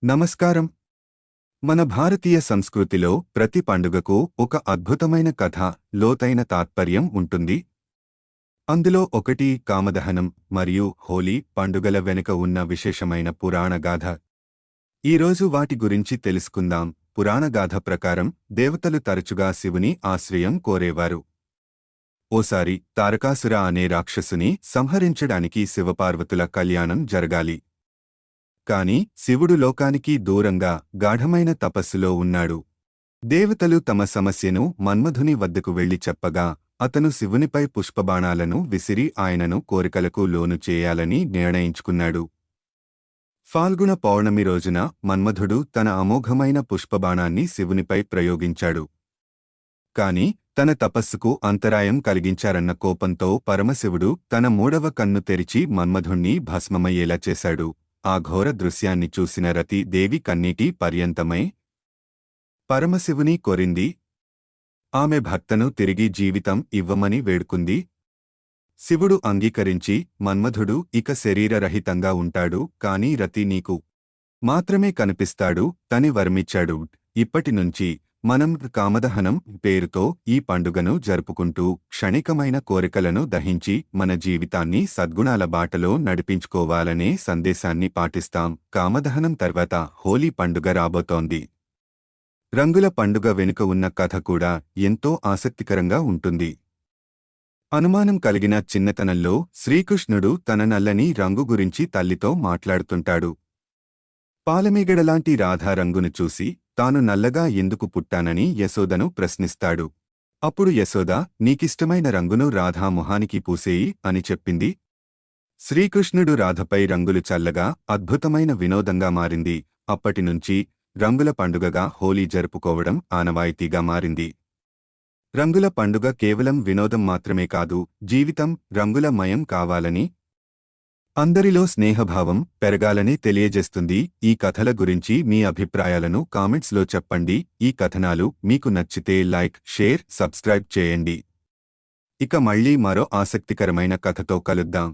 నమస్కారం. మన భారతీయ సంస్కృతిలో ప్రతి పండుగకు ఒక అద్భుతమైన కథ, లోతైన తాత్పర్యం ఉంటుంది. అందులో ఒకటి కామదహనం మరియు హోలీ పండుగల వెనుక ఉన్న విశేషమైన పురాణగాథ. ఈరోజు వాటి గురించి తెలుసుకుందాం. పురాణగాథ ప్రకారం దేవతలు తరచుగా శివుని ఆశ్రయం కోరేవారు. ఓసారి తారకాసుర అనే రాక్షసుని సంహరించడానికి శివపార్వతుల కళ్యాణం జరగాలి. కాని శివుడు లోకానికి దూరంగా గాఢమైన తపస్సులో ఉన్నాడు. దేవతలు తమ సమస్యను మన్మధుని వద్దకు వెళ్లి చెప్పగా అతను శివునిపై పుష్పబాణాలను విసిరి ఆయనను కోరికలకు లోను చేయాలని నిర్ణయించుకున్నాడు. ఫాల్గుణ పౌర్ణమి రోజున మన్మధుడు తన అమోఘమైన పుష్పబాణాన్ని శివునిపై ప్రయోగించాడు. కాని తన తపస్సుకు అంతరాయం కలిగించారన్న కోపంతో పరమశివుడు తన మూడవ కన్ను తెరిచి మన్మధుణ్ణి భస్మమయ్యేలా చేశాడు. ఆ ఘోర దృశ్యాన్ని చూసిన రతి దేవి కన్నీటి పర్యంతమై పరమశివుని కోరింది. ఆమె భర్తను తిరిగి జీవితం ఇవ్వమని వేడుకుంది. శివుడు అంగీకరించి మన్మధుడు ఇక శరీరరహితంగా ఉంటాడు, కాని రతి నీకు మాత్రమే కనిపిస్తాడు తని వరమిచ్చాడు. ఇప్పటినుంచి మనం కామదహనం పేరుతో ఈ పండుగను జరుపుకుంటూ క్షణికమైన కోరికలను దహించి మన జీవితాన్ని సద్గుణాల బాటలో నడిపించుకోవాలనే సందేశాన్ని పాటిస్తాం. కామదహనం తర్వాత హోలీ పండుగ రాబోతోంది. రంగుల పండుగ వెనుక ఉన్న కథ కూడా ఎంతో ఆసక్తికరంగా ఉంటుంది. అనుమానం కలిగిన చిన్నతనంలో శ్రీకృష్ణుడు తన నల్లని రంగు గురించి తల్లితో మాట్లాడుతుంటాడు. పాలమీగడలాంటి రాధా రంగును చూసి తాను నల్లగా ఎందుకు పుట్టానని యశోదను ప్రశ్నిస్తాడు. అప్పుడు యశోద, నీకిష్టమైన రంగును రాధా మొహానికి పూసేయి అని చెప్పింది. శ్రీకృష్ణుడు రాధపై రంగులు చల్లగా అద్భుతమైన వినోదంగా మారింది. అప్పటినుంచి రంగుల పండుగగా హోలీ జరుపుకోవడం ఆనవాయితీగా మారింది. రంగుల పండుగ కేవలం వినోదం మాత్రమే కాదు, జీవితం రంగులమయం కావాలని, అందరిలో స్నేహభావం పెరగాలని తెలియజేస్తుంది. ఈ కథల గురించి మీ అభిప్రాయాలను కామెంట్స్లో చెప్పండి. ఈ కథనాలు మీకు నచ్చితే లైక్, షేర్, సబ్స్క్రైబ్ చేయండి. ఇక మళ్ళీ మరో ఆసక్తికరమైన కథతో కలుద్దాం.